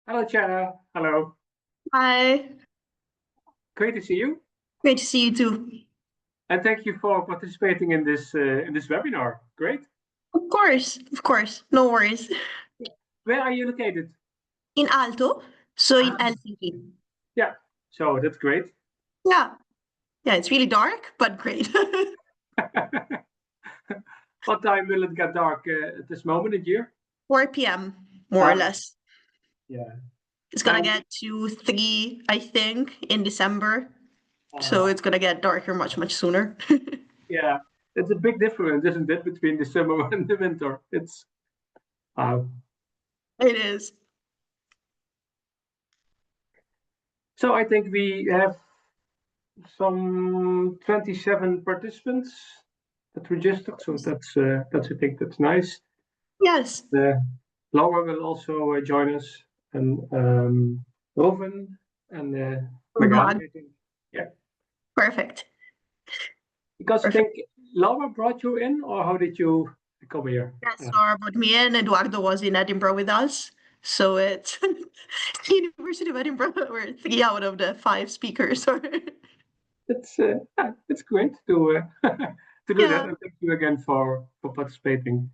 Hello, Chana. Hello. Hi, Great to see you, great to see you too. and thank you for participating in this webinar. Great. Of course, no worries. Where are you located? In Alto, so in Ah, Helsinki. yeah. So that's great. Yeah, yeah, it's really dark, but great. What time will it get dark at this moment in year? 4 p.m. more or Ah, less. yeah. It's gonna And get to 3, I think, in December. So uh, it's gonna get darker much sooner. yeah, it's a big difference, isn't it, between the summer and the winter? It's uh, It is. so I think we have some 27 participants that registered. So that's I think that's nice. Yes, Laura will also join us, and Rovan and Magali, Mag. I think. Yeah, Perfect. because I Perfect. think Laura brought you in, or how did you come here? Yes, Laura, but me and Eduardo was in Edinburgh with us. So it's University of Edinburgh, we're 3 out of the 5 speakers. It's great to to do that, Yeah. and thank you again for participating.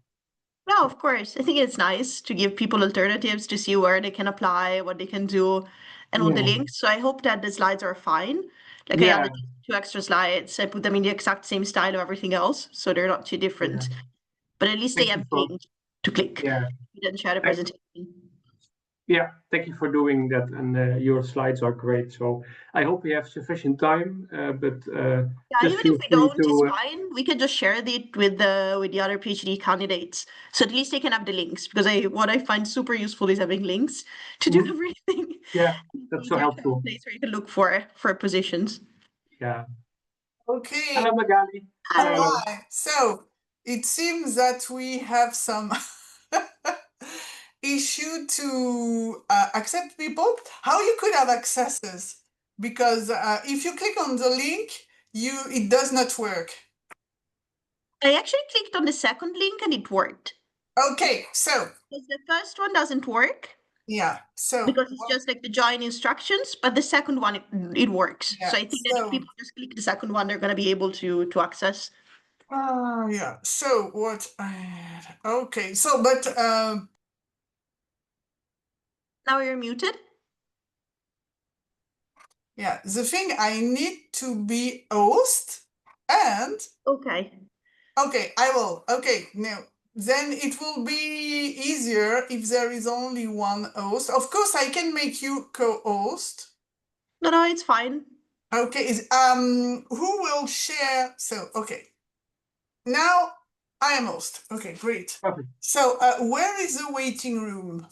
Yeah, of course. I think it's nice to give people alternatives to see where they can apply, what they can do, and all the Yeah, links. So I hope that the slides are fine. Like I yeah, added 2 extra slides. I put them in the exact same style of everything else, so they're not too yeah. different. But at least they Thank you have for links to click. yeah. You didn't share the presentation. Yeah, thank you for doing that, and your slides are great. So I hope we have sufficient time, but Yeah, just even if feel we free don't, it's to. fine. We can just share it with the other PhD candidates, so at least they can have the links. Because what I find super useful is having links to do Mhm. everything. Yeah, It's that's so easier to have a helpful. place where you can look for positions. Yeah. Okay. Hello, Magali. Hi. Hello. Hi. So it seems that we have some issue to accept people. How you could have accesses? Because if you click on the link, it does not work. I actually clicked on the second link and it worked. Okay, so Because the first one doesn't work yeah, so because it's just like the join instructions, but the second one it works. yeah, So I think that if so people just click the second one, they're gonna be able to access. yeah. So what I had? Okay, so but Now you're muted. yeah, the thing I need to be host and Okay. okay, I will. Okay, now then it will be easier if there is only one host. Of course, I can make you co-host. No, it's fine. Okay, who will share? So okay, now I am host. Okay, great. Perfect. So where is the waiting room?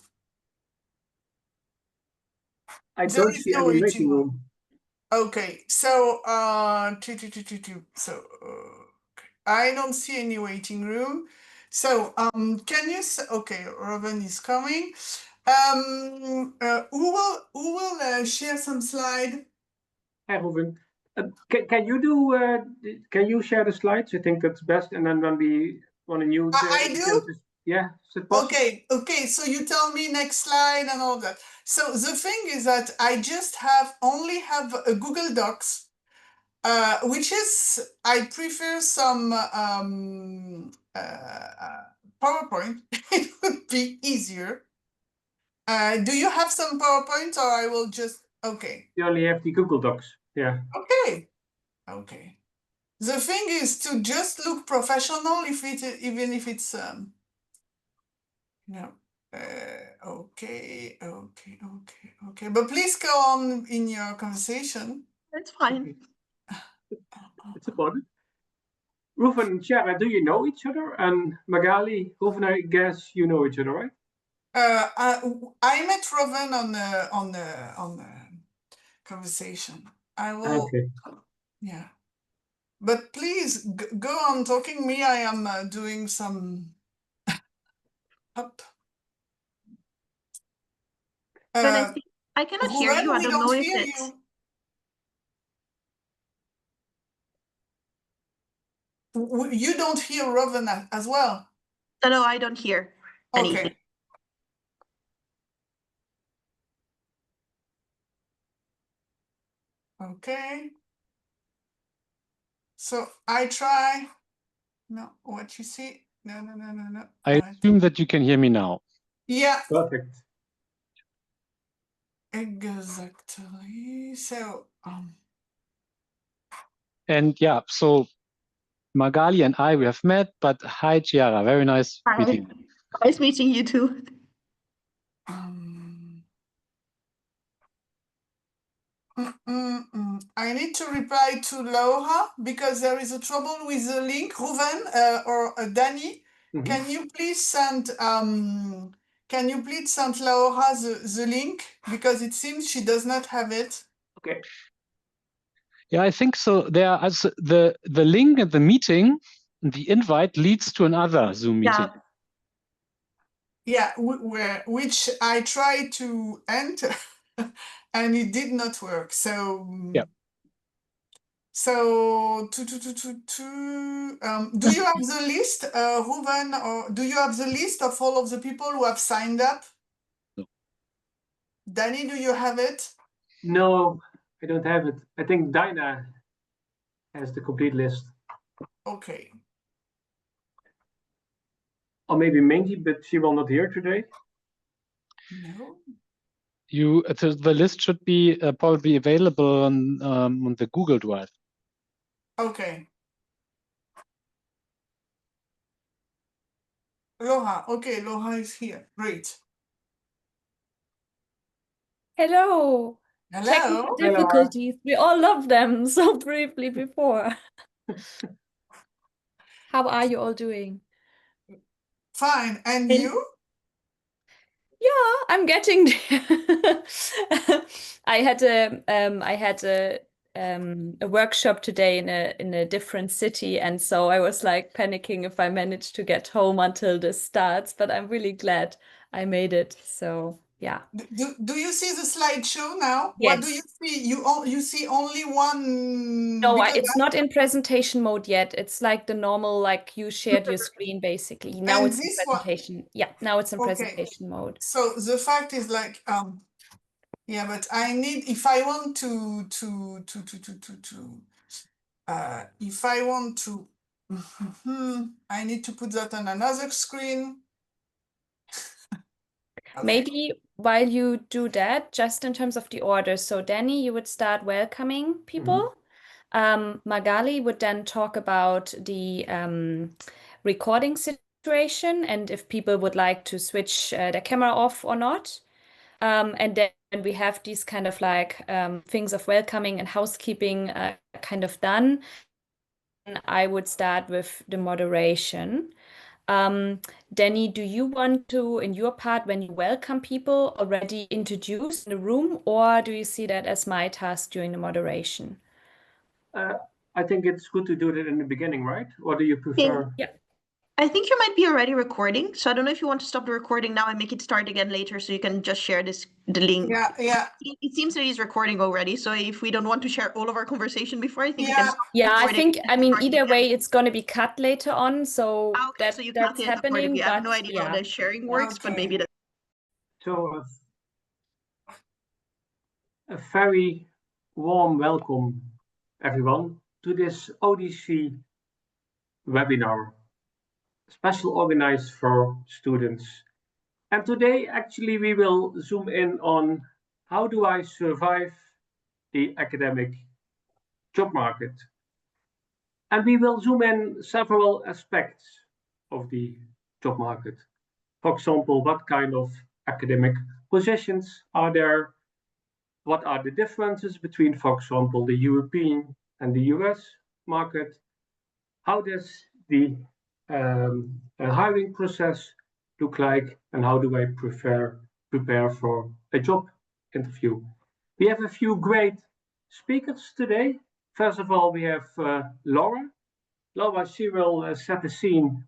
I There don't is see no any waiting waiting room. room. Okay, so so I don't see any waiting room. So can you okay, Robin is coming. Who will share some slide? Hi, Robin. Can you can you share the slides? I think that's best. And then when we want to use I do. yeah, is it possible? Okay, so you tell me next slide and all that. So the thing is that I just only have a Google Docs, which is I prefer some PowerPoint. It would be easier. Do you have some PowerPoint, or I will just okay? You only have the Google Docs. Yeah. Okay. The thing is to just look professional, even if it's no. Okay. But please go on in your conversation. That's fine. It's about it. Rufen and Shara, do you know each other? And Magali, Rufen, I guess you know each other, right? I met Rowan on the conversation. I will. Okay. Yeah. But please go on talking. Me, I am doing some up. But I think I cannot hear you. I We don't know if hear it's. You don't hear Rowan as well. No, I don't hear anything. Okay. Okay. So I try. No, what you see? No. I assume that you can hear me now. Yeah, Perfect. exactly. So, And yeah, so Magali and I, we have met, but hi, Chiara. Very nice Hi. meeting you. Nice meeting you too. I need to reply to Laura because there is a trouble with the link. Ruven or Danny, can you please send Laura the link because it seems she does not have it. Okay. Yeah, I think so. There, also the link and the meeting, the invite leads to another Zoom meeting. Yeah, which I tried to enter and it did not work. So yeah. So do you have the list, Ruven, or do you have the list of all of the people who have signed up? No. Danny, do you have it? No, I don't have it. I think Dinah has the complete list. Okay. Or maybe Mingy, but she will not here today. No. The list should be probably available on the Google Drive. Okay. Laura, okay, Laura is here. Great. Hello. Hello. Technical difficulties. We all love them so briefly before. How are you all doing? Fine. And you? Yeah, I'm getting there. I had a workshop today in a different city, and so I was like panicking if I managed to get home until this starts, but I'm really glad I made it. So yeah. Do you see the slideshow now? Yes. What do you see? You see only one? No, it's not in presentation mode yet. It's like the normal, like you shared your screen basically. Now And it's in this one- presentation. Yeah, now it's in Okay. presentation mode. So the fact is like, yeah, but I need, if I want if I want to, I need to put that on another screen. Okay. Maybe while you do that, just in terms of the order. So Danny, you would start welcoming people. Magali would then talk about the recording situation and if people would like to switch their camera off or not. And then we have these kind of like things of welcoming and housekeeping kind of done. And I would start with the moderation. Danny, do you want to, in your part, when you welcome people, already introduce in the room, or do you see that as my task during the moderation? I think it's good to do that in the beginning, right? Or do you prefer? Yeah. I think you might be already recording, so I don't know if you want to stop the recording now and make it start again later, so you can just share the link. Yeah. It seems that he's recording already, so if we don't want to share all of our conversation before, I think we Yeah. can stop Yeah, I recording think, and I mean, start either again. way, it's going to be cut later on, so Okay, so you that's calculate that part of happening. it. I have no But idea how yeah. the sharing works, but Okay. maybe that. So a very warm welcome, everyone, to this ODC webinar, special organized for students. And today, actually, we will zoom in on how do I survive the academic job market. And we will zoom in several aspects of the job market. For example, what kind of academic positions are there? What are the differences between, for example, the European and the US market? How does the hiring process look like, and how do I prepare for a job interview? We have a few great speakers today. First of all, we have Laura. Laura, she will set the scene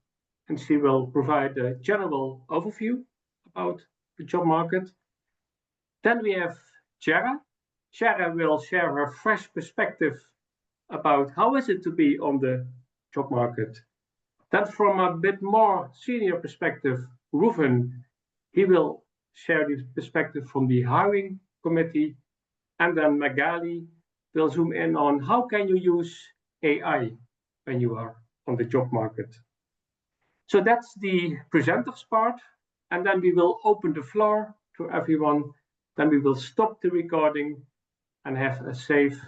and she will provide a general overview about the job market. Then we have Chiara. Chiara will share her fresh perspective about how is it to be on the job market. Then from a bit more senior perspective, Ruven, he will share this perspective from the hiring committee. And then Magali we'll zoom in on how can you use AI when you are on the job market. So that's the presenters part, and then we will open the floor to everyone. Then we will stop the recording and have a safe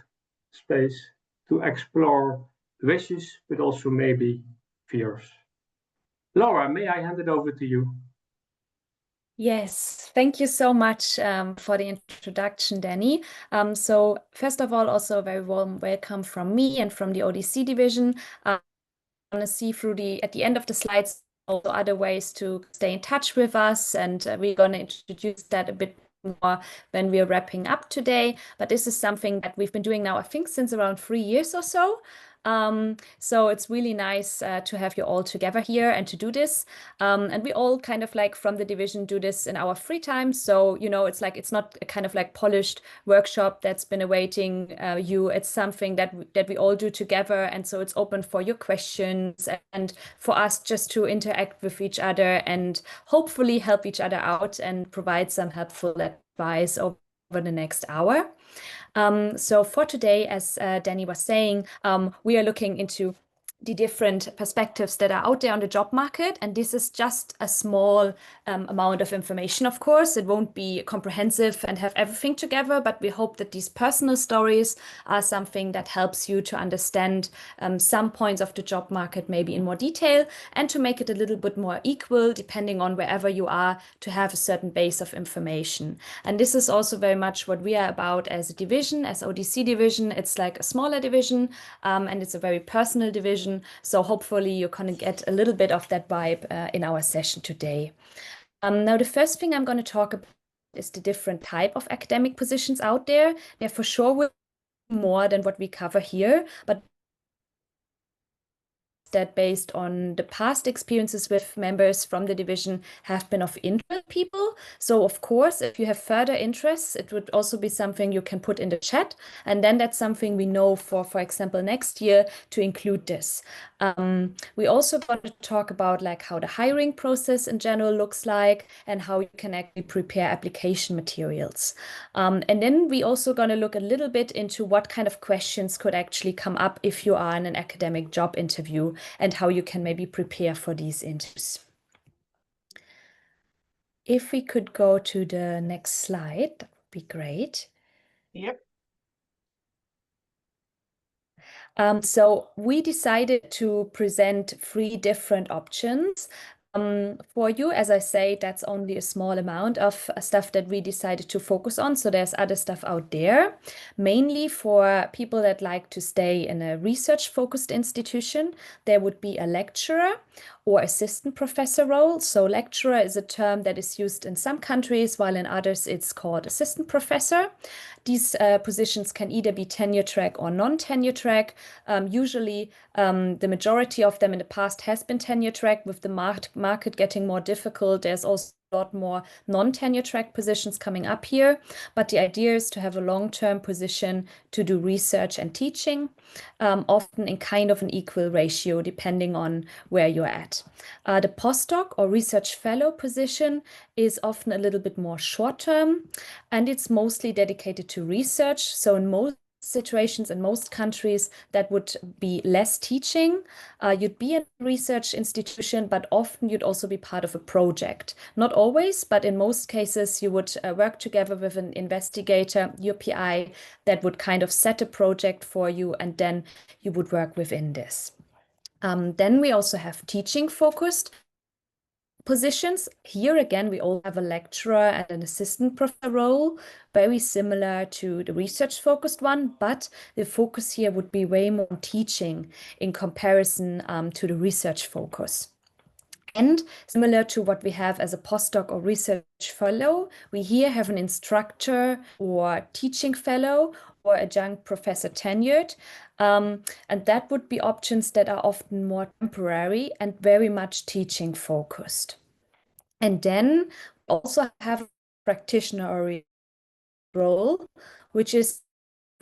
space to explore wishes, but also maybe fears. Laura, may I hand it over to you? Yes, thank you so much for the introduction, Danny. So first of all, also a very warm welcome from me and from the ODC division. I want to see through at the end of the slides also other ways to stay in touch with us, and we're going to introduce that a bit more when we're wrapping up today. But this is something that we've been doing now, I think, since around 3 years or so. So it's really nice to have you all together here and to do this. And we all kind of like from the division do this in our free time. So, you know, it's like it's not a kind of like polished workshop that's been awaiting you. It's something that we all do together. And so it's open for your questions and for us just to interact with each other and hopefully help each other out and provide some helpful advice over the next hour. So for today, as Danny was saying, we are looking into the different perspectives that are out there on the job market. And this is just a small amount of information, of course. It won't be comprehensive and have everything together, but we hope that these personal stories are something that helps you to understand some points of the job market maybe in more detail and to make it a little bit more equal, depending on wherever you are, to have a certain base of information. And this is also very much what we are about as a division, as ODC division. It's like a smaller division and it's a very personal division. So hopefully you're going to get a little bit of that vibe in our session today. Now, the first thing I'm going to talk about is the different type of academic positions out there. There for sure will be more than what we cover here, but that based on the past experiences with members from the division have been of interest to people. So of course, if you have further interests, it would also be something you can put in the chat. And then that's something we know for example, next year to include this. We also want to talk about like how the hiring process in general looks like and how you can actually prepare application materials. And then we also going to look a little bit into what kind of questions could actually come up if you are in an academic job interview and how you can maybe prepare for these interviews. If we could go to the next slide, that would be great. Yep. So we decided to present 3 different options. For you, as I say, that's only a small amount of stuff that we decided to focus on. So there's other stuff out there, mainly for people that like to stay in a research-focused institution. There would be a lecturer or assistant professor role. So lecturer is a term that is used in some countries, while in others it's called assistant professor. These positions can either be tenure track or non-tenure track. Usually, the majority of them in the past has been tenure track. With the market getting more difficult, there's also a lot more non-tenure track positions coming up here. But the idea is to have a long-term position to do research and teaching, often in kind of an equal ratio, depending on where you're at. The postdoc or research fellow position is often a little bit more short-term, and it's mostly dedicated to research. So in most situations in most countries that would be less teaching. You'd be in a research institution, but often you'd also be part of a project. Not always, but in most cases you would work together with an investigator, your PI, that would kind of set a project for you, and then you would work within this. Then we also have teaching focused positions. Here again, we all have a lecturer and an assistant professor role, very similar to the research-focused one, but the focus here would be way more teaching in comparison to the research focus. And similar to what we have as a postdoc or research fellow, we here have an instructor or teaching fellow or adjunct professor tenured. And that would be options that are often more temporary and very much teaching focused. And then also have a practitioner or role, which is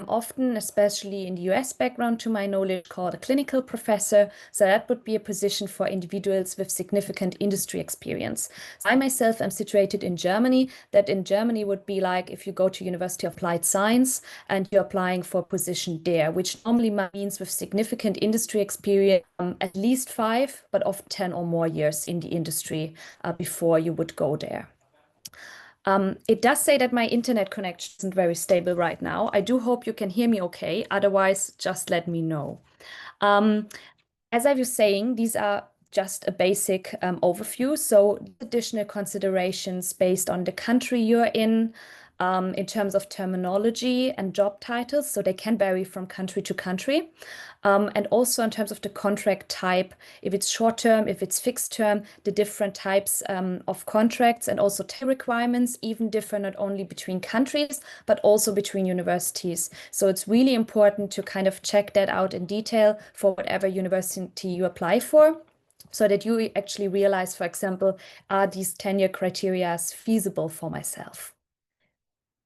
often, especially in the US background, to my knowledge, called a clinical professor. So that would be a position for individuals with significant industry experience. So I myself am situated in Germany. That in Germany would be like if you go to University of Applied Science and you're applying for a position there, which normally means with significant industry experience, at least 5, but often 10 or more years in the industry before you would go there. It does say that my internet connection isn't very stable right now. I do hope you can hear me okay. Otherwise, just let me know. As I was saying, these are just a basic overview. So additional considerations based on the country you're in terms of terminology and job titles. So they can vary from country to country. And also in terms of the contract type, if it's short term, if it's fixed term, the different types of contracts and also time requirements even differ not only between countries, but also between universities. So it's really important to kind of check that out in detail for whatever university you apply for, so that you actually realize, for example, are these tenure criteria feasible for myself?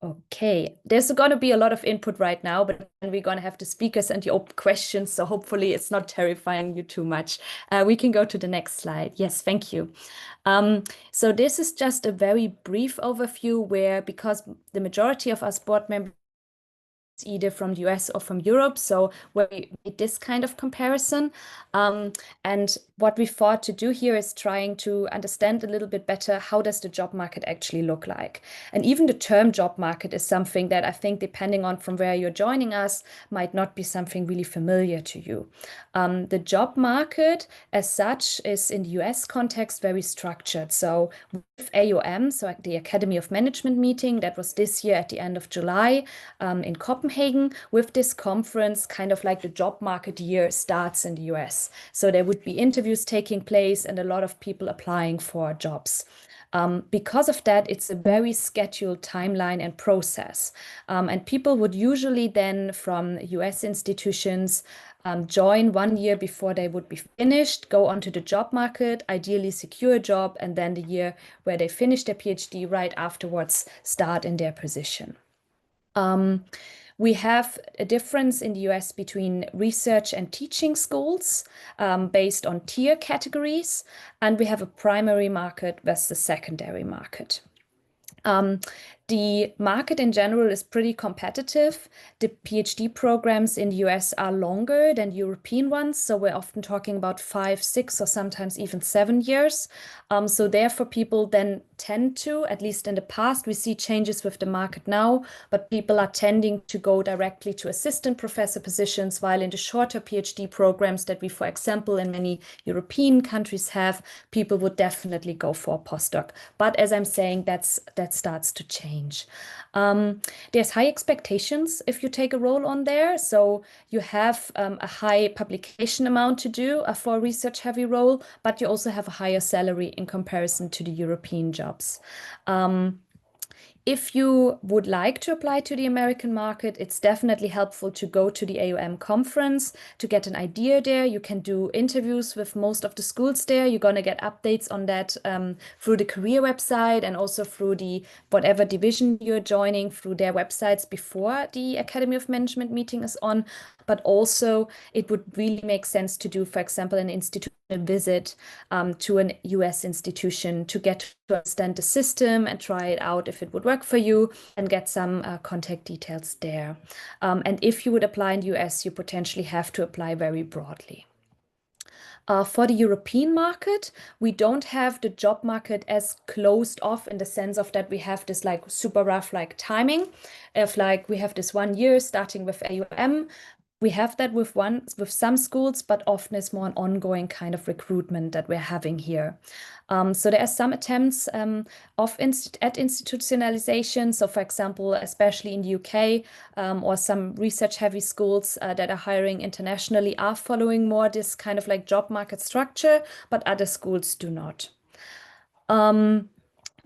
Okay, there's going to be a lot of input right now, but then we're going to have the speakers and the open questions, so hopefully it's not terrifying you too much. We can go to the next slide. Yes, thank you. So this is just a very brief overview where, because the majority of us board members either from the US or from Europe, so where we made this kind of comparison. And what we thought to do here is trying to understand a little bit better, how does the job market actually look like? And even the term job market is something that I think, depending on from where you're joining us, might not be something really familiar to you. The job market as such is, in the US context, very structured. So with AOM, so at the Academy of Management meeting, that was this year at the end of July in Copenhagen, with this conference, kind of like the job market year starts in the US. So there would be interviews taking place and a lot of people applying for jobs. Because of that, it's a very scheduled timeline and process. And people would usually then, from US institutions, join 1 year before they would be finished, go onto the job market, ideally secure a job, and then the year where they finish their PhD right afterwards start in their position. We have a difference in the US between research and teaching schools based on tier categories, and we have a primary market versus secondary market. The market in general is pretty competitive. The PhD programs in the US are longer than European ones, so we're often talking about 5, 6, or sometimes even 7 years. So therefore, people then tend to, at least in the past, we see changes with the market now, but people are tending to go directly to assistant professor positions, while in the shorter PhD programs that we, for example, in many European countries have, people would definitely go for a postdoc. But as I'm saying, that starts to change. There's high expectations if you take a role on there. So you have a high publication amount to do for a research heavy role, but you also have a higher salary in comparison to the European jobs. If you would like to apply to the American market, it's definitely helpful to go to the AOM conference to get an idea there. You can do interviews with most of the schools there. You're going to get updates on that through the career website and also through the whatever division you're joining through their websites before the Academy of Management meeting is on. But also it would really make sense to do, for example, an institutional visit to an US institution to get to understand the system and try it out if it would work for you, and get some contact details there. And if you would apply in the US, you potentially have to apply very broadly. For the European market, we don't have the job market as closed off in the sense of that we have this like super rough like timing. If like we have this 1 year starting with AUM, we have that with some schools, but often it's more an ongoing kind of recruitment that we're having here. So there are some attempts at institutionalization. So for example, especially in the UK or some research-heavy schools that are hiring internationally are following more this kind of like job market structure, but other schools do not.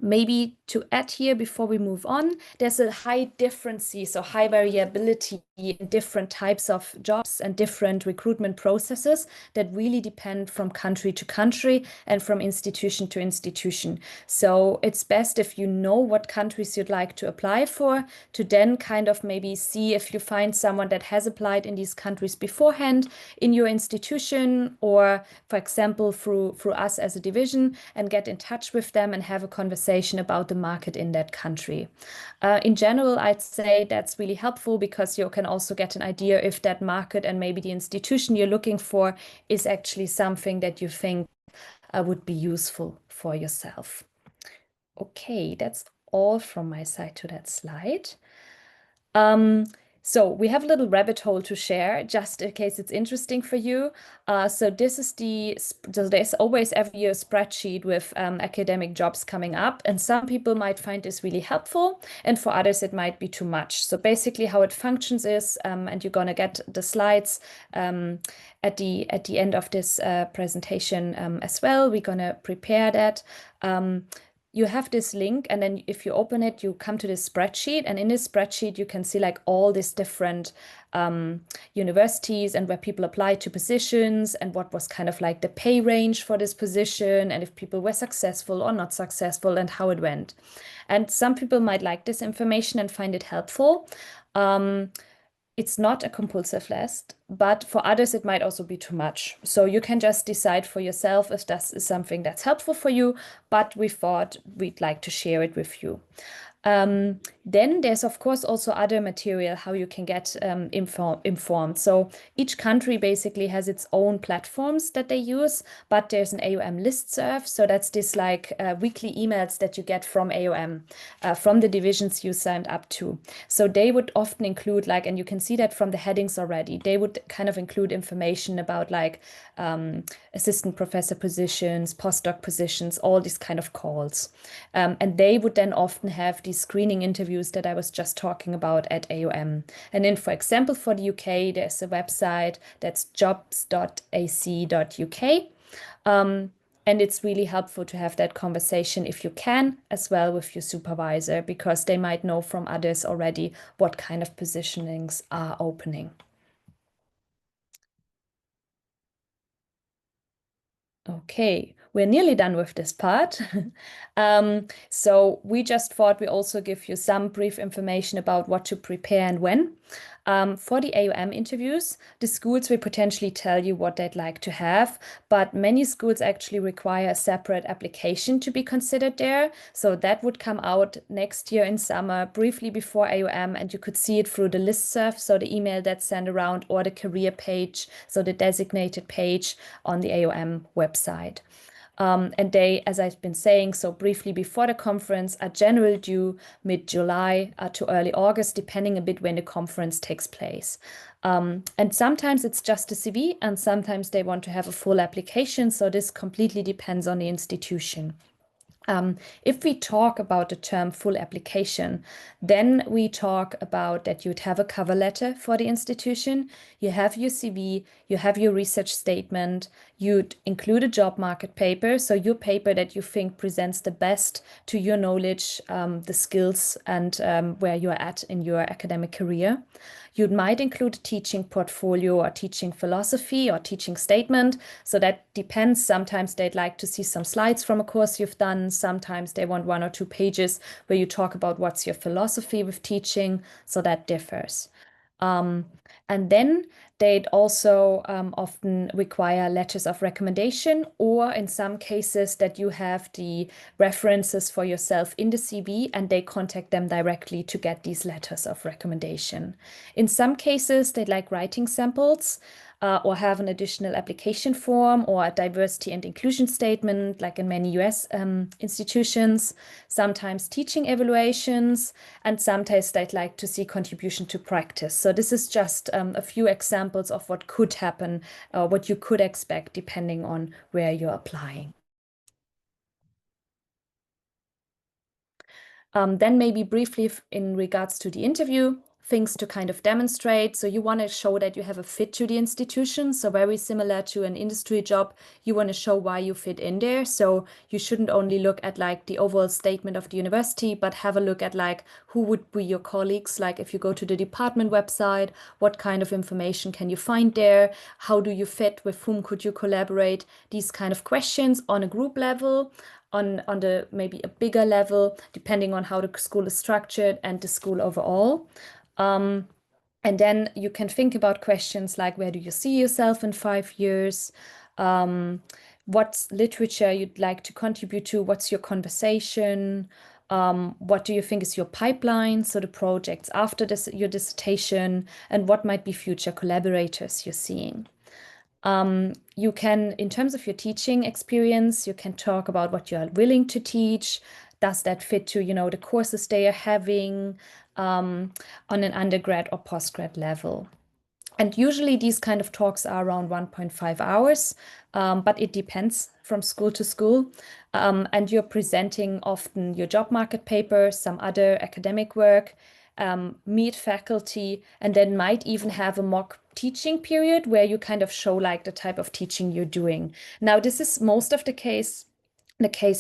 Maybe to add here before we move on, there's a high difference, so high variability in different types of jobs and different recruitment processes that really depend from country to country and from institution to institution. So it's best if you know what countries you'd like to apply for, to then kind of maybe see if you find someone that has applied in these countries beforehand in your institution, or for example through us as a division, and get in touch with them and have a conversation about the market in that country. In general, I'd say that's really helpful because you can also get an idea if that market and maybe the institution you're looking for is actually something that you think would be useful for yourself. Okay, that's all from my side to that slide. So we have a little rabbit hole to share, just in case it's interesting for you. So this is there's always every year a spreadsheet with academic jobs coming up, and some people might find this really helpful, and for others it might be too much. So basically how it functions is, and you're gonna get the slides at the end of this presentation as well. We're gonna prepare that. You have this link, and then if you open it, you come to this spreadsheet, and in this spreadsheet you can see like all these different universities and where people apply to positions and what was kind of like the pay range for this position, and if people were successful or not successful and how it went. And some people might like this information and find it helpful. It's not a compulsive list, but for others it might also be too much. So you can just decide for yourself if that is something that's helpful for you, but we thought we'd like to share it with you. Then there's of course also other material how you can get informed. So each country basically has its own platforms that they use, but there's an AUM listserv. So that's this like weekly emails that you get from AUM, from the divisions you signed up to. So they would often include like, and you can see that from the headings already, they would kind of include information about like assistant professor positions, postdoc positions, all these kind of calls. And they would then often have these screening interviews that I was just talking about at AUM. And then, for example, for the UK, there's a website that's jobs.ac.uk. And it's really helpful to have that conversation if you can, as well with your supervisor, because they might know from others already what kind of positionings are opening. Okay, we're nearly done with this part. So we just thought we also give you some brief information about what to prepare and when. For the AUM interviews, the schools will potentially tell you what they'd like to have, but many schools actually require a separate application to be considered there. So that would come out next year in summer, briefly before AUM, and you could see it through the listserv, so the email that's sent around, or the career page, so the designated page on the AUM website. And they, as I've been saying, so briefly before the conference, are generally due mid-July to early August, depending a bit when the conference takes place. And sometimes it's just a CV, and sometimes they want to have a full application. So this completely depends on the institution. If we talk about the term full application, then we talk about that you'd have a cover letter for the institution, you have your CV, you have your research statement, you'd include a job market paper, so your paper that you think presents the best to your knowledge, the skills, and where you're at in your academic career. You might include a teaching portfolio or teaching philosophy or teaching statement. So that depends. Sometimes they'd like to see some slides from a course you've done. Sometimes they want 1 or 2 pages where you talk about what's your philosophy with teaching. So that differs. And then they'd also often require letters of recommendation, or in some cases that you have the references for yourself in the CV and they contact them directly to get these letters of recommendation. In some cases, they'd like writing samples, or have an additional application form or a diversity and inclusion statement, like in many US institutions, sometimes teaching evaluations, and sometimes they'd like to see contribution to practice. So this is just a few examples of what could happen, what you could expect depending on where you're applying. Then maybe briefly in regards to the interview. things to kind of demonstrate. So you want to show that you have a fit to the institution. So very similar to an industry job, you want to show why you fit in there. So you shouldn't only look at like the overall statement of the university, but have a look at like who would be your colleagues. Like if you go to the department website, what kind of information can you find there? How do you fit? With whom could you collaborate? These kind of questions on a group level, on the maybe a bigger level, depending on how the school is structured and the school overall. And then you can think about questions like, where do you see yourself in 5 years? What literature you'd like to contribute to? What's your conversation? What do you think is your pipeline? So the projects after this, your dissertation, and what might be future collaborators you're seeing. You can, in terms of your teaching experience, you can talk about what you are willing to teach. Does that fit to, the courses they are having on an undergrad or postgrad level? And usually these kind of talks are around 1.5 hours, but it depends from school to school. And you're presenting often your job market paper, some other academic work, meet faculty, and then might even have a mock teaching period where you kind of show like the type of teaching you're doing. Now, this is most of the case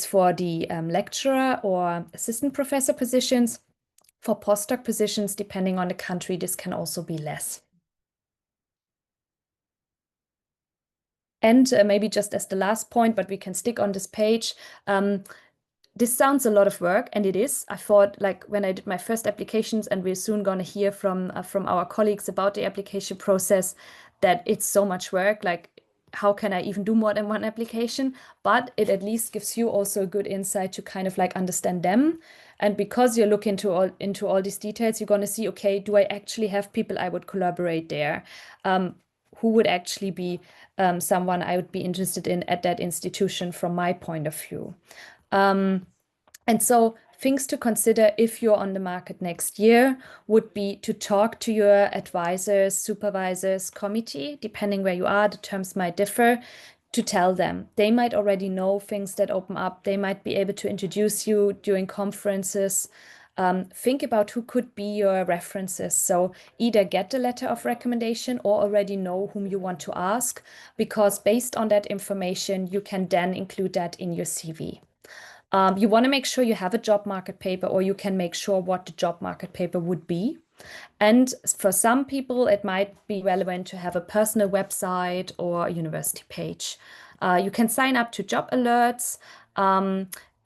for the lecturer or assistant professor positions. For postdoc positions, depending on the country, this can also be less. And maybe just as the last point, but we can stick on this page, this sounds a lot of work, and it is. I thought, like, when I did my first applications, and we're soon going to hear from our colleagues about the application process, that it's so much work. Like, how can I even do more than one application? But it at least gives you also a good insight to kind of like understand them. And because you look into all these details, you're going to see, okay, do I actually have people I would collaborate there? Who would actually be someone I would be interested in at that institution from my point of view? And so things to consider if you're on the market next year would be to talk to your advisors, supervisors, committee, depending where you are, the terms might differ, to tell them. They might already know things that open up. They might be able to introduce you during conferences. Think about who could be your references. So either get the letter of recommendation or already know whom you want to ask, because based on that information, you can then include that in your CV. You want to make sure you have a job market paper, or you can make sure what the job market paper would be. And for some people, it might be relevant to have a personal website or a university page. You can sign up to job alerts.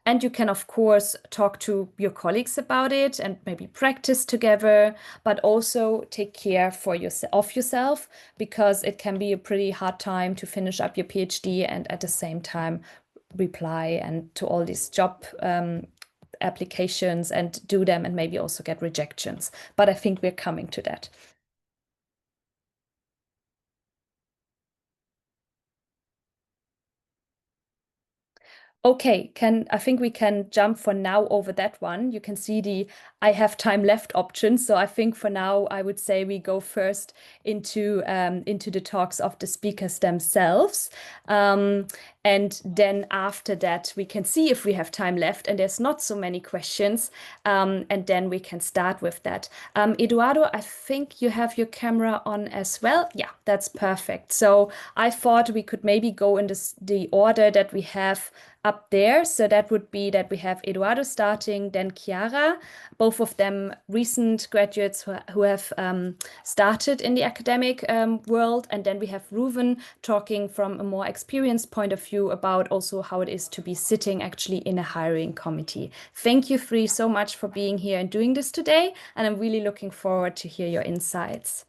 And you can, of course, talk to your colleagues about it and maybe practice together, but also take care of yourself, because it can be a pretty hard time to finish up your PhD and at the same time reply and to all these job applications and do them and maybe also get rejections. But I think we're coming to that. Okay, I think we can jump for now over that one. You can see the I have time left option. So I think for now, I would say we go first into the talks of the speakers themselves. And then after that, we can see if we have time left and there's not so many questions. And then we can start with that. Eduardo, I think you have your camera on as well. Yeah, that's perfect. So I thought we could maybe go in the order that we have up there. So that would be that we have Eduardo starting, then Chiara, both of them recent graduates who have started in the academic world. And then we have Reuven talking from a more experienced point of view about also how it is to be sitting actually in a hiring committee. Thank you three so much for being here and doing this today. And I'm really looking forward to hear your insights.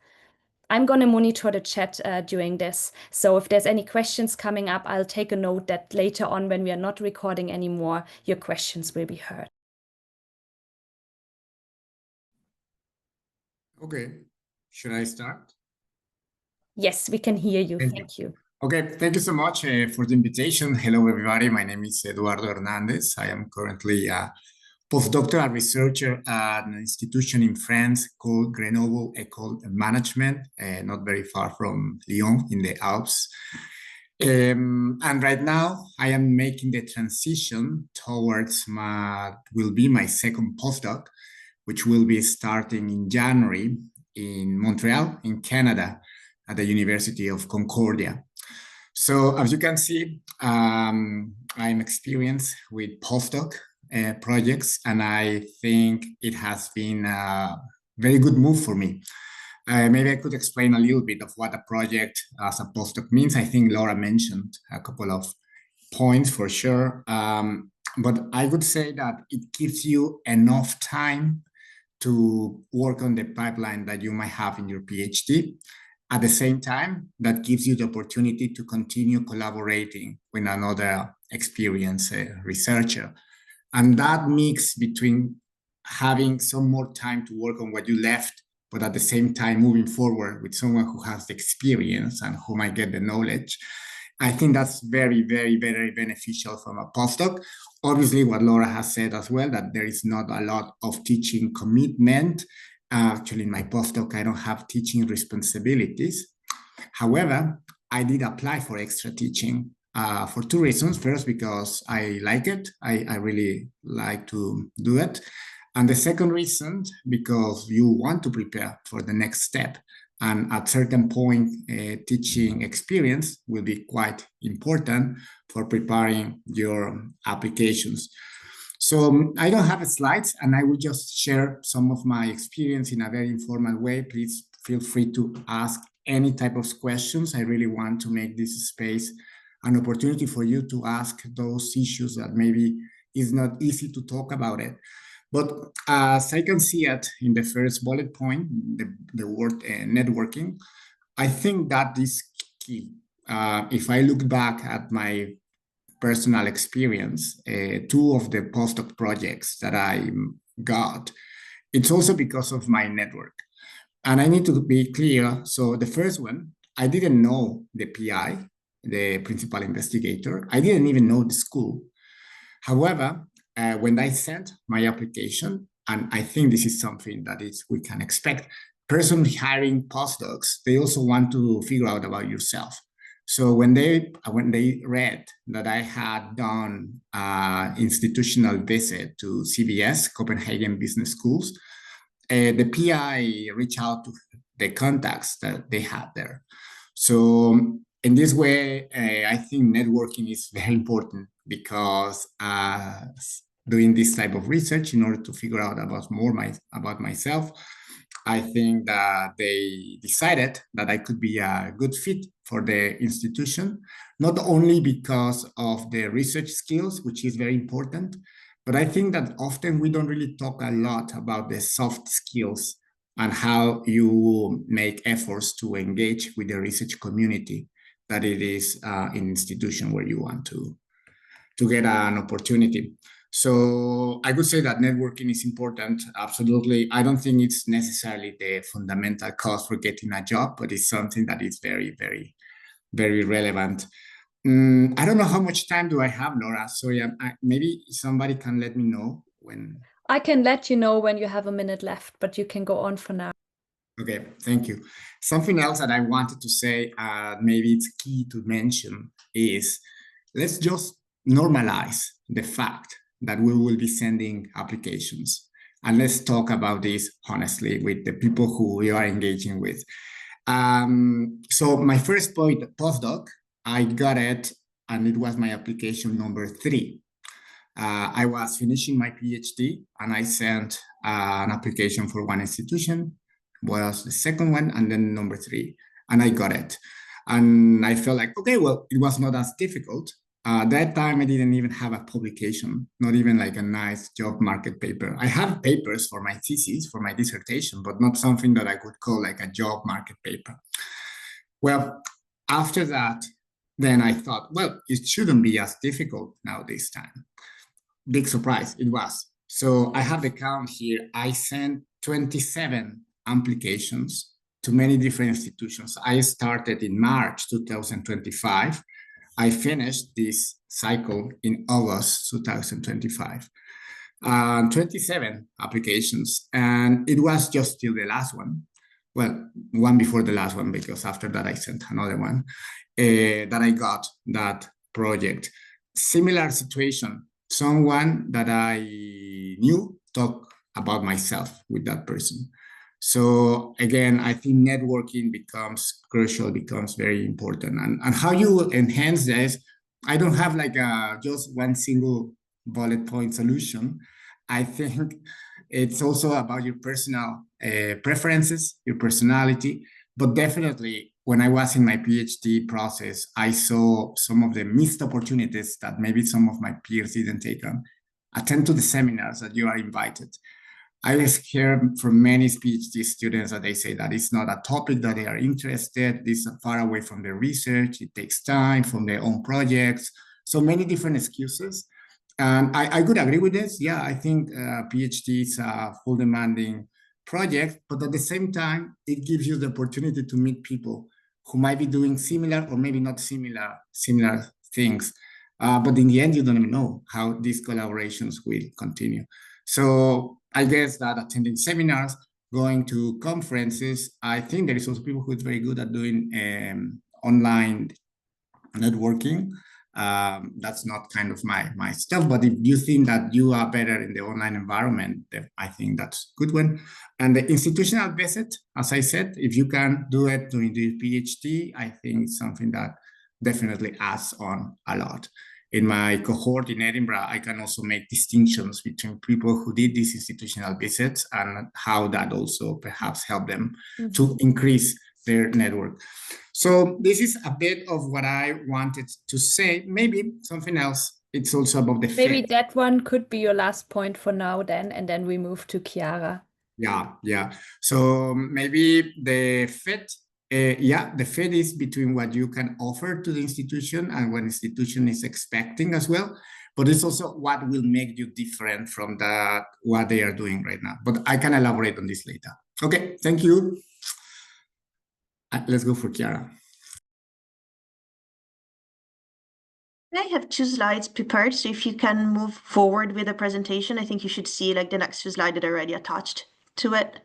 I'm going to monitor the chat during this. So if there's any questions coming up, I'll take a note that later on, when we are not recording anymore, your questions will be heard. Okay, should I start? Yes, we can hear you. Thank you. Okay, thank you so much for the invitation. Hello, everybody. My name is Eduardo Hernandez. I am currently a postdoctoral researcher at an institution in France called Grenoble École de Management, not very far from Lyon in the Alps. And right now I am making the transition towards will be my second postdoc, which will be starting in January in Montreal, in Canada, at the University of Concordia. So as you can see, I'm experienced with postdoc projects, and I think it has been a very good move for me. Maybe I could explain a little bit of what a project as a postdoc means. I think Laura mentioned a couple of points for sure, but I would say that it gives you enough time to work on the pipeline that you might have in your PhD. At the same time, that gives you the opportunity to continue collaborating with another experienced researcher. And that mix between having some more time to work on what you left, but at the same time moving forward with someone who has the experience and who might get the knowledge, I think that's very, very, very beneficial from a postdoc. Obviously, what Laura has said as well, that there is not a lot of teaching commitment. Actually, in my postdoc, I don't have teaching responsibilities. However, I did apply for extra teaching for two reasons. First, because I like it. I really like to do it. And the second reason, because you want to prepare for the next step. And at a certain point, teaching experience will be quite important for preparing your applications. So I don't have slides, and I will just share some of my experience in a very informal way. Please feel free to ask any type of questions. I really want to make this space an opportunity for you to ask those issues that maybe is not easy to talk about it. But as I can see it in the first bullet point, the word networking, I think that is key. If I look back at my personal experience, two of the postdoc projects that I got, it's also because of my network. And I need to be clear. So the first one, I didn't know the PI, the principal investigator. I didn't even know the school. However, when I sent my application, and I think this is something that we can expect, person hiring postdocs, they also want to figure out about yourself. So when they read that I had done an institutional visit to CBS, Copenhagen Business Schools, the PI reached out to the contacts that they had there. So in this way, I think networking is very important, because doing this type of research in order to figure out about myself, I think that they decided that I could be a good fit for the institution, not only because of the research skills, which is very important, but I think that often we don't really talk a lot about the soft skills and how you make efforts to engage with the research community, that it is an institution where you want to get an opportunity. So I would say that networking is important, absolutely. I don't think it's necessarily the fundamental cause for getting a job, but it's something that is very, very, very relevant. I don't know how much time do I have, Laura? So yeah, maybe somebody can let me know when. I can let you know when you have a minute left, but you can go on for now. Okay, thank you. Something else that I wanted to say, maybe it's key to mention, is let's just normalize the fact that we will be sending applications. And let's talk about this honestly with the people who we are engaging with. So my first postdoc, I got it, and it was my application number 3. I was finishing my PhD, and I sent an application for one institution, was the second one, and then number 3, and I got it. And I felt like, okay, well, it was not as difficult. That time, I didn't even have a publication, not even like a nice job market paper. I have papers for my thesis, for my dissertation, but not something that I could call like a job market paper. Well, after that, then I thought, well, it shouldn't be as difficult now this time. Big surprise, it was. So I have the count here. I sent 27 applications to many different institutions. I started in March 2025. I finished this cycle in August 2025. 27 applications, and it was just till the last one. Well, one before the last one, because after that I sent another one, that I got that project. Similar situation, someone that I knew talked about myself with that person. So again, I think networking becomes crucial, becomes very important. And how you will enhance this, I don't have like just one single bullet point solution. I think it's also about your personal preferences, your personality, but definitely when I was in my PhD process, I saw some of the missed opportunities that maybe some of my peers didn't take on. Attend to the seminars that you are invited. I hear from many PhD students that they say that it's not a topic that they are interested, this is far away from their research, it takes time from their own projects, so many different excuses. And I could agree with this. Yeah, I think PhD is a full demanding project, but at the same time, it gives you the opportunity to meet people who might be doing similar or maybe not similar things. But in the end, you don't even know how these collaborations will continue. So I guess that attending seminars, going to conferences, I think there is also people who are very good at doing online networking. That's not kind of my stuff, but if you think that you are better in the online environment, then I think that's a good one. And the institutional visit, as I said, if you can do it during the PhD, I think it's something that definitely adds on a lot. In my cohort in Edinburgh, I can also make distinctions between people who did these institutional visits and how that also perhaps helped them to increase their network. So this is a bit of what I wanted to say. Maybe something else. It's also about the Maybe fit. that one could be your last point for now then, and then we move to Chiara. Yeah. So maybe the fit, the fit is between what you can offer to the institution and what institution is expecting as well. But it's also what will make you different from what they are doing right now. But I can elaborate on this later. Okay, thank you. Let's go for Chiara. I have 2 slides prepared, so if you can move forward with the presentation, I think you should see like the next 2 slides that are already attached to it.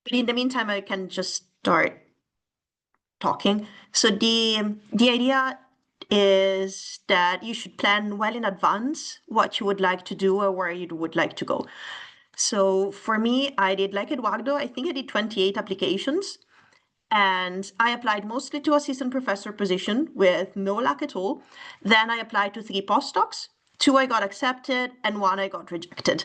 But in the meantime, I can just start talking. So the idea is that you should plan well in advance what you would like to do or where you would like to go. So for me, I did like Eduardo, I think I did 28 applications. And I applied mostly to assistant professor position with no luck at all. Then I applied to 3 postdocs. 2 I got accepted and 1 I got rejected.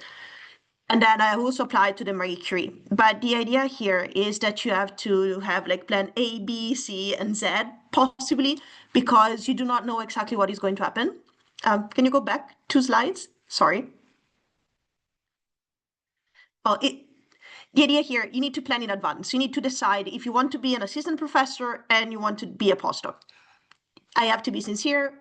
And then I also applied to the Marie Curie. But the idea here is that you have to have like plan A, B, C, and Z, possibly, because you do not know exactly what is going to happen. Can you go back 2 slides? Sorry. Well, the idea here, you need to plan in advance. You need to decide if you want to be an assistant professor and you want to be a postdoc. I have to be sincere.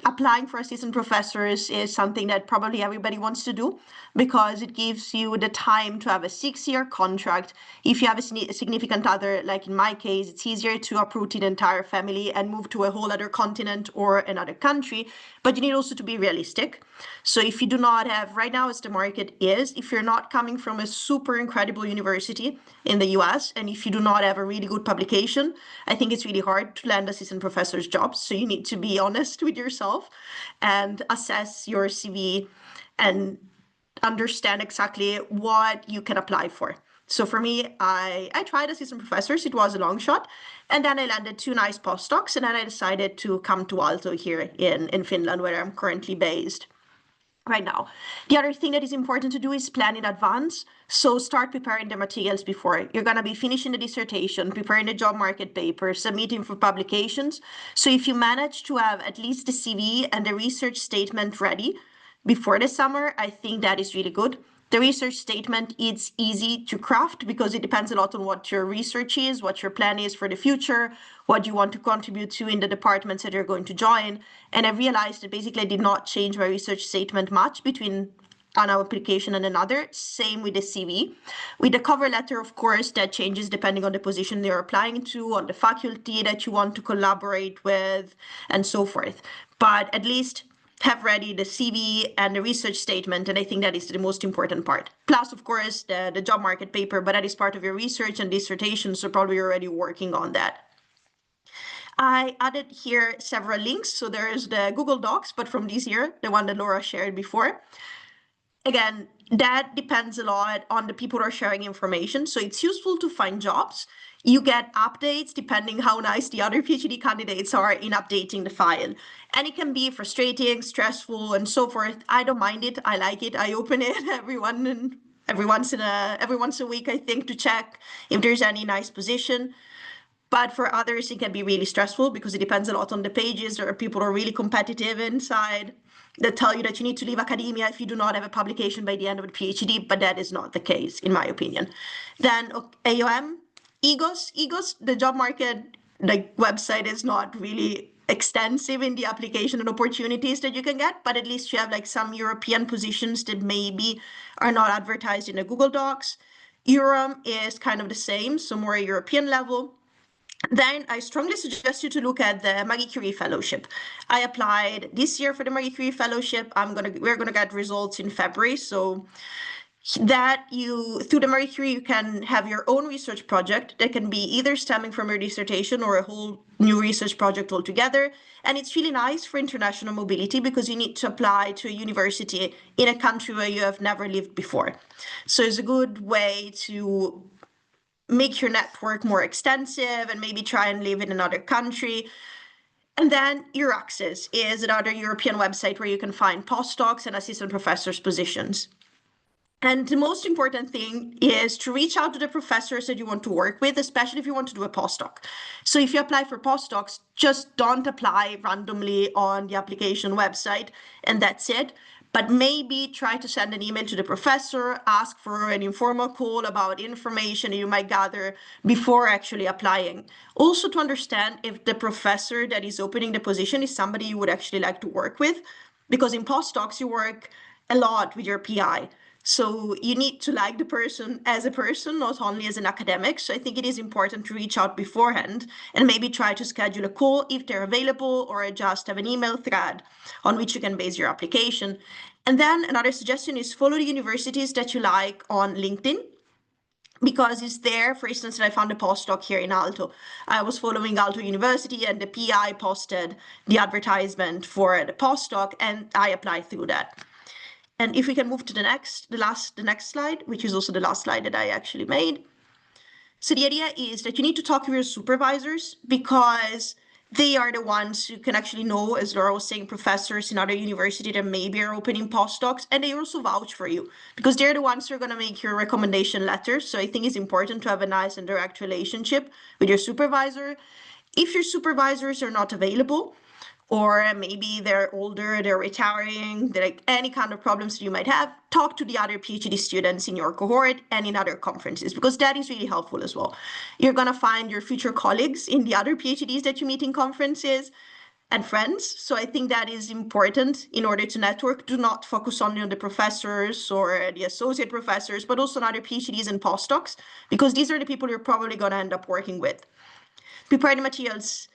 Applying for assistant professors is something that probably everybody wants to do because it gives you the time to have a 6-year contract. If you have a significant other, like in my case, it's easier to uproot the entire family and move to a whole other continent or another country, but you need also to be realistic. So if you do not have, right now as the market is, if you're not coming from a super incredible university in the US, and if you do not have a really good publication, I think it's really hard to land assistant professor's jobs. So you need to be honest with yourself and assess your CV and understand exactly what you can apply for. So for me, I tried assistant professors, it was a long shot, and then I landed 2 nice postdocs, and then I decided to come to Aalto here in Finland, where I'm currently based right now. The other thing that is important to do is plan in advance. So start preparing the materials before. You're going to be finishing the dissertation, preparing the job market paper, submitting for publications. So if you manage to have at least the CV and the research statement ready before the summer, I think that is really good. The research statement, it's easy to craft because it depends a lot on what your research is, what your plan is for the future, what you want to contribute to in the departments that you're going to join. And I realized that basically I did not change my research statement much between an application and another. Same with the CV. With the cover letter, of course, that changes depending on the position you're applying to, on the faculty that you want to collaborate with, and so forth. But at least have ready the CV and the research statement, and I think that is the most important part. Plus, of course, the job market paper, but that is part of your research and dissertation, so probably you're already working on that. I added here several links. So there is the Google Docs, but from this year, the one that Laura shared before. again, that depends a lot on the people who are sharing information. So it's useful to find jobs. You get updates depending how nice the other PhD candidates are in updating the file. And it can be frustrating, stressful, and so forth. I don't mind it. I like it. I open it every once a week, I think, to check if there's any nice position. But for others, it can be really stressful because it depends a lot on the pages. There are people who are really competitive inside that tell you that you need to leave academia if you do not have a publication by the end of the PhD, but that is not the case, in my opinion. Then AOM, EGOS, the job market website is not really extensive in the application and opportunities that you can get, but at least you have some European positions that maybe are not advertised in the Google Docs. EUREM is kind of the same, so more European level. Then I strongly suggest you to look at the Marie Curie Fellowship. I applied this year for the Marie Curie Fellowship. We're gonna get results in February, so that through the Marie Curie, you can have your own research project that can be either stemming from your dissertation or a whole new research project altogether. And it's really nice for international mobility because you need to apply to a university in a country where you have never lived before. So it's a good way to make your network more extensive and maybe try and live in another country. And then Euraxis is another European website where you can find postdocs and assistant professors' positions. And the most important thing is to reach out to the professors that you want to work with, especially if you want to do a postdoc. So if you apply for postdocs, just don't apply randomly on the application website and that's it. But maybe try to send an email to the professor, ask for an informal call about information you might gather before actually applying. Also to understand if the professor that is opening the position is somebody you would actually like to work with, because in postdocs you work a lot with your PI. So you need to like the person as a person, not only as an academic. So I think it is important to reach out beforehand and maybe try to schedule a call if they're available, or just have an email thread on which you can base your application. And then another suggestion is follow the universities that you like on LinkedIn, because it's there. For instance, I found a postdoc here in Aalto. I was following Aalto University and the PI posted the advertisement for the postdoc and I applied through that. And if we can move to the next slide, which is also the last slide that I actually made. So the idea is that you need to talk to your supervisors because they are the ones who can actually know, as Laura was saying, professors in other universities that maybe are opening postdocs, and they also vouch for you because they're the ones who are going to make your recommendation letters. So I think it's important to have a nice and direct relationship with your supervisor. If your supervisors are not available, or maybe they're older, they're retiring, any kind of problems that you might have, talk to the other PhD students in your cohort and in other conferences, because that is really helpful as well. You're gonna find your future colleagues in the other PhDs that you meet in conferences and friends. So I think that is important in order to network. Do not focus only on the professors or the associate professors, but also on other PhDs and postdocs, because these are the people you're probably gonna end up working with. Prepare the materials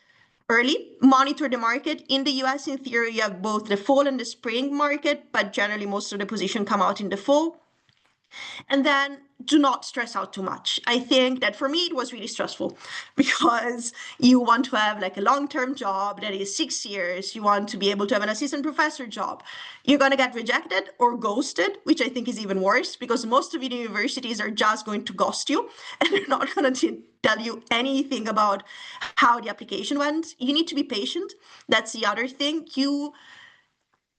early, monitor the market. In the US, in theory, you have both the fall and the spring market, but generally most of the positions come out in the fall. And then do not stress out too much. I think that for me, it was really stressful because you want to have a long-term job that is 6 years. You want to be able to have an assistant professor job. You're going to get rejected or ghosted, which I think is even worse because most of the universities are just going to ghost you and they're not going to tell you anything about how the application went. You need to be patient. That's the other thing. You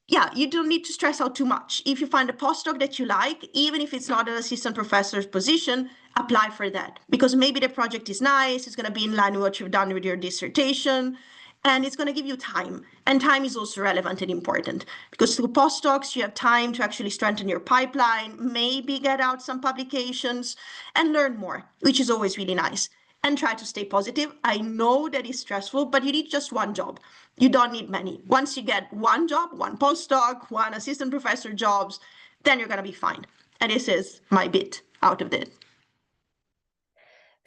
don't need to stress out too much. If you find a postdoc that you like, even if it's not an assistant professor's position, apply for that. Because maybe the project is nice, it's going to be in line with what you've done with your dissertation, and it's going to give you time. And time is also relevant and important. Because through postdocs, you have time to actually strengthen your pipeline, maybe get out some publications, and learn more, which is always really nice. And try to stay positive. I know that is stressful, but you need just one job. You don't need many. Once you get one job, one postdoc, one assistant professor jobs, then you're going to be fine. And this is my bit out of it.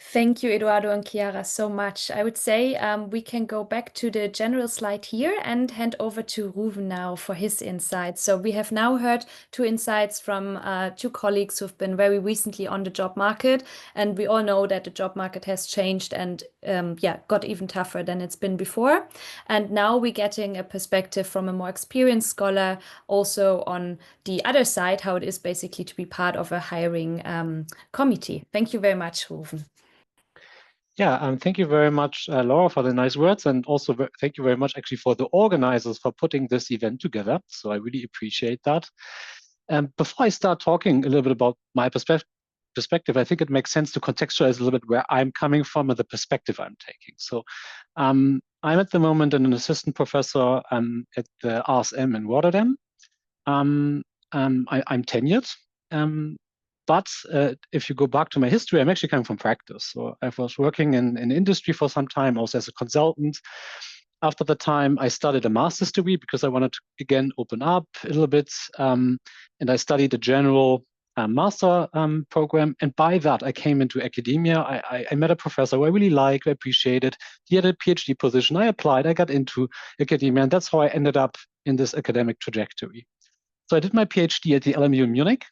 Thank you, Eduardo and Chiara, so much. I would say we can go back to the general slide here and hand over to Ruven now for his insights. So we have now heard 2 insights from 2 colleagues who've been very recently on the job market. And we all know that the job market has changed and got even tougher than it's been before. And now we're getting a perspective from a more experienced scholar also on the other side, how it is basically to be part of a hiring committee. Thank you very much, Ruven. Yeah, thank you very much, Laura, for the nice words, and also thank you very much actually for the organizers for putting this event together. So I really appreciate that. Before I start talking a little bit about my perspective, I think it makes sense to contextualize a little bit where I'm coming from and the perspective I'm taking. So I'm at the moment an assistant professor at the RSM in Rotterdam. I'm tenured. But if you go back to my history, I'm actually coming from practice. So I was working in industry for some time, also as a consultant. After the time, I studied a master's degree because I wanted to, again, open up a little bit. And I studied a general master program. And by that, I came into academia. I met a professor who I really liked, I appreciated. He had a PhD position. I applied, I got into academia. And that's how I ended up in this academic trajectory. So I did my PhD at the LMU in Munich.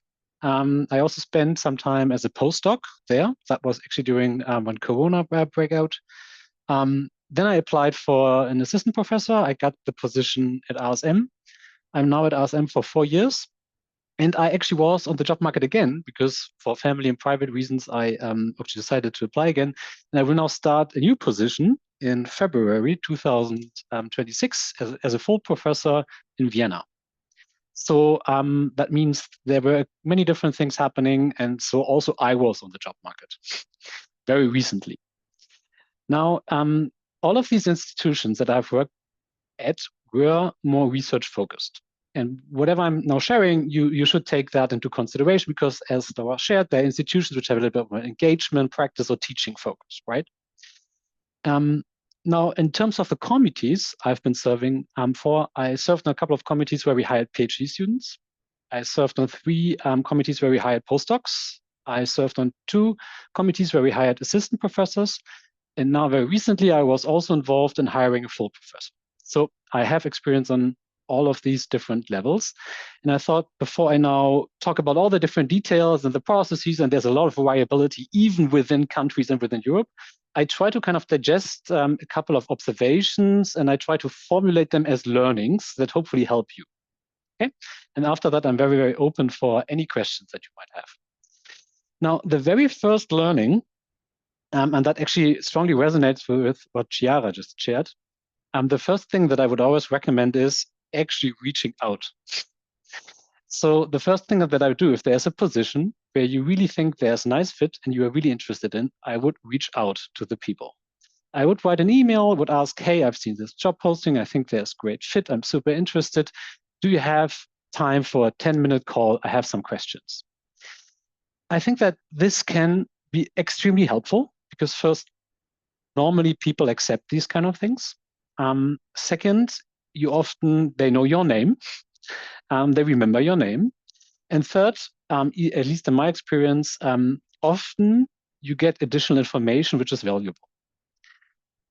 I also spent some time as a postdoc there. That was actually during when Corona broke out. Then I applied for an assistant professor. I got the position at RSM. I'm now at RSM for 4 years. And I actually was on the job market again because for family and private reasons, I actually decided to apply again. And I will now start a new position in February 2026 as a full professor in Vienna. So that means there were many different things happening. And so also I was on the job market very recently. Now, all of these institutions that I've worked at were more research focused. And whatever I'm now sharing, you should take that into consideration because as Laura shared, there are institutions which have a little bit more engagement, practice, or teaching focus, right? Now, in terms of the committees I've been serving for, I served on a couple of committees where we hired PhD students. I served on 3 committees where we hired postdocs. I served on 2 committees where we hired assistant professors. And now very recently, I was also involved in hiring a full professor. So I have experience on all of these different levels. And I thought before I now talk about all the different details and the processes, and there's a lot of variability even within countries and within Europe, I try to kind of digest a couple of observations and I try to formulate them as learnings that hopefully help you. Okay? And after that, I'm very, very open for any questions that you might have. Now, the very first learning, and that actually strongly resonates with what Chiara just shared, the first thing that I would always recommend is actually reaching out. So the first thing that I would do, if there's a position where you really think there's a nice fit and you are really interested in, I would reach out to the people. I would write an email, would ask, hey, I've seen this job posting. I think there's great fit. I'm super interested. Do you have time for a 10-minute call? I have some questions. I think that this can be extremely helpful because first, normally people accept these kind of things. Second, they know your name. They remember your name. And third, at least in my experience, often you get additional information which is valuable.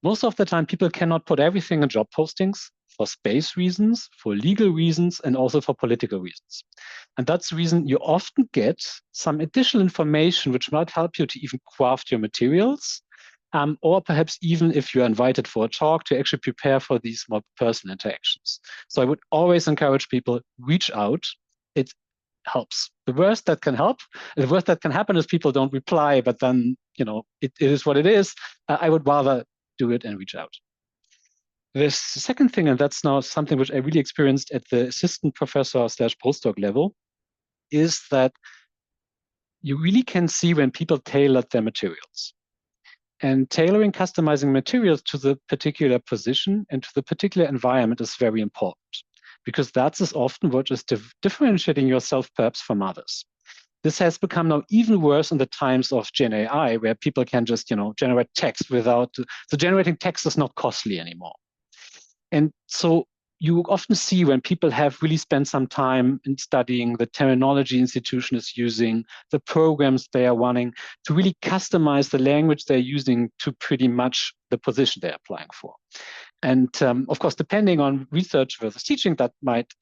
Most of the time, people cannot put everything in job postings for space reasons, for legal reasons, and also for political reasons. And that's the reason you often get some additional information which might help you to even craft your materials, or perhaps even if you're invited for a talk to actually prepare for these more personal interactions. So I would always encourage people, reach out. It helps. The worst that can happen is people don't reply, but then, it is what it is. I would rather do it and reach out. The second thing, and that's now something which I really experienced at the assistant professor / postdoc level, is that you really can see when people tailored their materials. And tailoring, customizing materials to the particular position and to the particular environment is very important because that is often what is differentiating yourself perhaps from others. This has become now even worse in the times of Gen AI, where people can just, generate text so generating text is not costly anymore. And so you often see when people have really spent some time in studying the terminology institution is using, the programs they are running, to really customize the language they're using to pretty much the position they're applying for. And of course, depending on research versus teaching, that might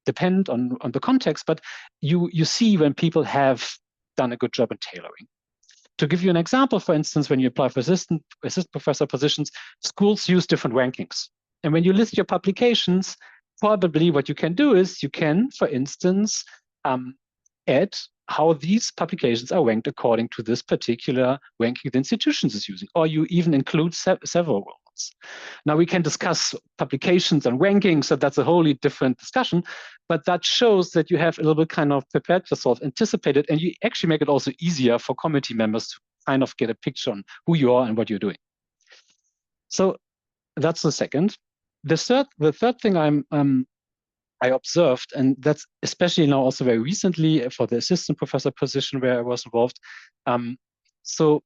depend on the context, but you see when people have done a good job in tailoring. To give you an example, for instance, when you apply for assistant professor positions, schools use different rankings. And when you list your publications, probably what you can do is you can, for instance, add how these publications are ranked according to this particular ranking the institution is using, or you even include several ones. Now we can discuss publications and rankings, so that's a wholly different discussion, but that shows that you have a little bit kind of prepared yourself, anticipated, and you actually make it also easier for committee members to kind of get a picture on who you are and what you're doing. So that's the second. The third thing I observed, and that's especially now also very recently for the assistant professor position where I was involved. So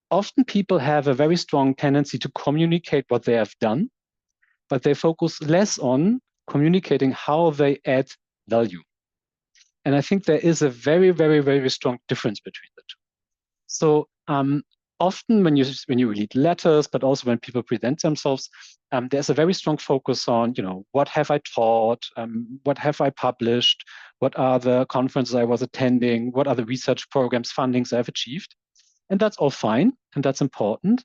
often people have a very strong tendency to communicate what they have done, but they focus less on communicating how they add value. And I think there is a very, very, very strong difference between the two. So often when you read letters, but also when people present themselves, there's a very strong focus on, what have I taught? What have I published? What are the conferences I was attending? What are the research programs, fundings I've achieved? And that's all fine, and that's important.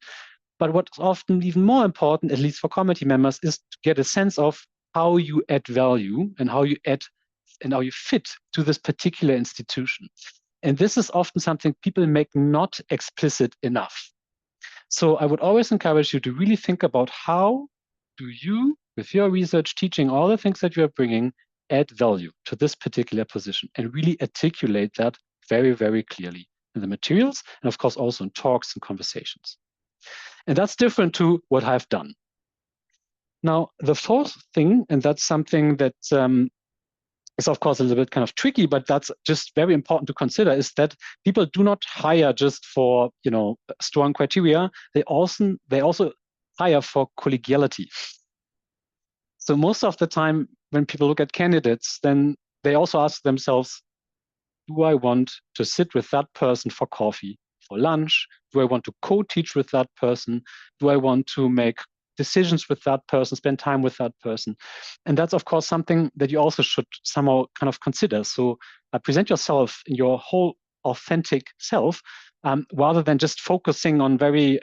But what's often even more important, at least for committee members, is to get a sense of how you add value and how you fit to this particular institution. And this is often something people make not explicit enough. So I would always encourage you to really think about how do you, with your research, teaching, all the things that you are bringing, add value to this particular position, and really articulate that very, very clearly in the materials, and of course also in talks and conversations. And that's different to what I've done. Now, the fourth thing, and that's something that is of course a little bit kind of tricky, but that's just very important to consider, is that people do not hire just for strong criteria. They also hire for collegiality. So most of the time when people look at candidates, then they also ask themselves, do I want to sit with that person for coffee, for lunch? Do I want to co-teach with that person? Do I want to make decisions with that person, spend time with that person? And that's, of course, something that you also should somehow kind of consider. So present yourself in your whole authentic self, rather than just focusing on very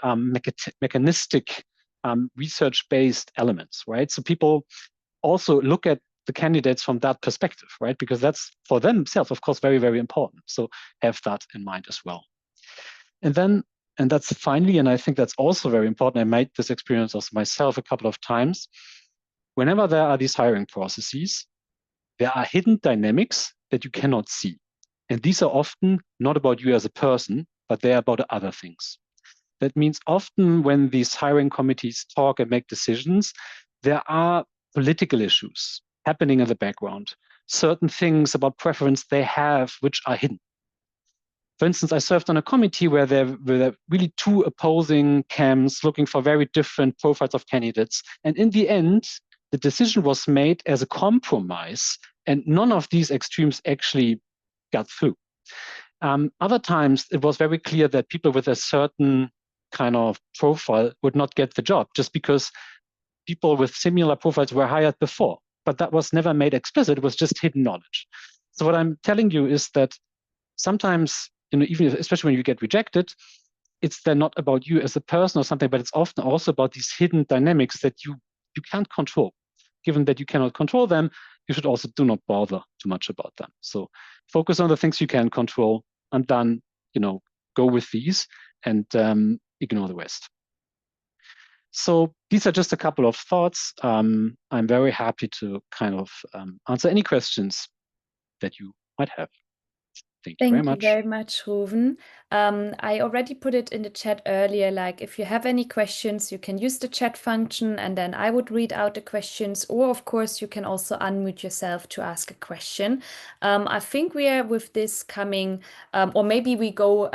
mechanistic, research-based elements, right? So people also look at the candidates from that perspective, right? Because that's for themselves, of course, very, very important. So have that in mind as well. And that's finally, and I think that's also very important, I made this experience also myself a couple of times. Whenever there are these hiring processes, there are hidden dynamics that you cannot see. And these are often not about you as a person, but they are about other things. That means often when these hiring committees talk and make decisions, there are political issues happening in the background, certain things about preference they have which are hidden. For instance, I served on a committee where there were really two opposing camps looking for very different profiles of candidates. And in the end, the decision was made as a compromise, and none of these extremes actually got through. Other times, it was very clear that people with a certain kind of profile would not get the job just because people with similar profiles were hired before. But that was never made explicit. It was just hidden knowledge. So what I'm telling you is that sometimes, even especially when you get rejected, it's then not about you as a person or something, but it's often also about these hidden dynamics that you can't control. Given that you cannot control them, you should also do not bother too much about them. So focus on the things you can control, and then go with these and ignore the rest. So these are just a couple of thoughts. I'm very happy to kind of answer any questions that you might have. Thank you very much. Thank you very much, Ruven. I already put it in the chat earlier, like if you have any questions, you can use the chat function and then I would read out the questions, or of course you can also unmute yourself to ask a question. I think we are with this coming, or maybe we go,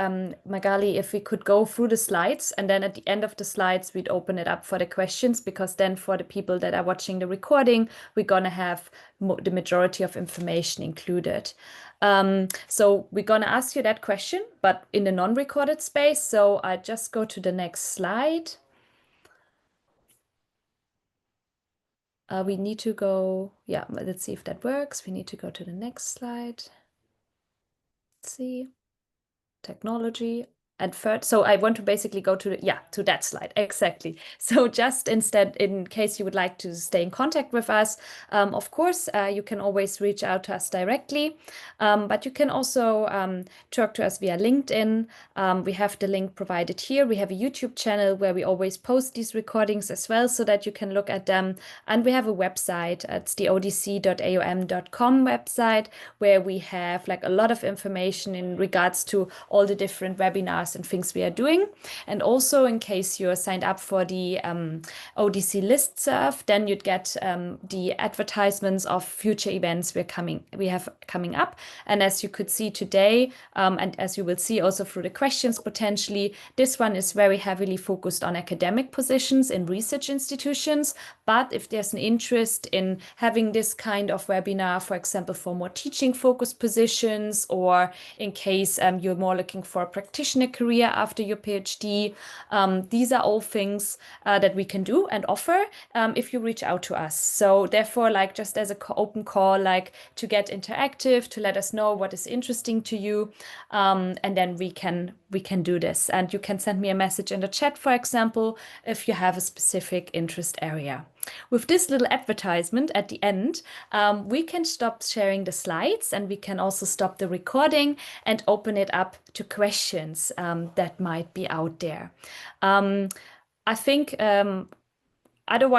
Magali, if we could go through the slides and then at the end of the slides, we'd open it up for the questions, because then for the people that are watching the recording, we're gonna have the majority of information included. So we're going to ask you that question, but in the non-recorded space. So I just go to the next slide. We need to go, yeah, let's see if that works. We need to go to the next slide. Let's see, technology. And third, so I want to basically go to to that slide, exactly. So just instead, in case you would like to stay in contact with us, of course, you can always reach out to us directly, but you can also talk to us via LinkedIn. We have the link provided here. We have a YouTube channel where we always post these recordings as well, so that you can look at them. And we have a website. It's the odc.aom.com website, where we have like a lot of information in regards to all the different webinars and things we are doing. And also, in case you're signed up for the ODC listserv, then you'd get the advertisements of future events we have coming up. And as you could see today, and as you will see also through the questions potentially, this one is very heavily focused on academic positions in research institutions. But if there's an interest in having this kind of webinar, for example, for more teaching focused positions, or in case you're more looking for a practitioner career after your PhD, these are all things that we can do and offer if you reach out to us. So therefore, like just as an open call, like to get interactive, to let us know what is interesting to you, and then we can do this. And you can send me a message in the chat, for example, if you have a specific interest area. With this little advertisement at the end, we can stop sharing the slides, and we can also stop the recording and open it up to questions that might be out there. I think otherwise,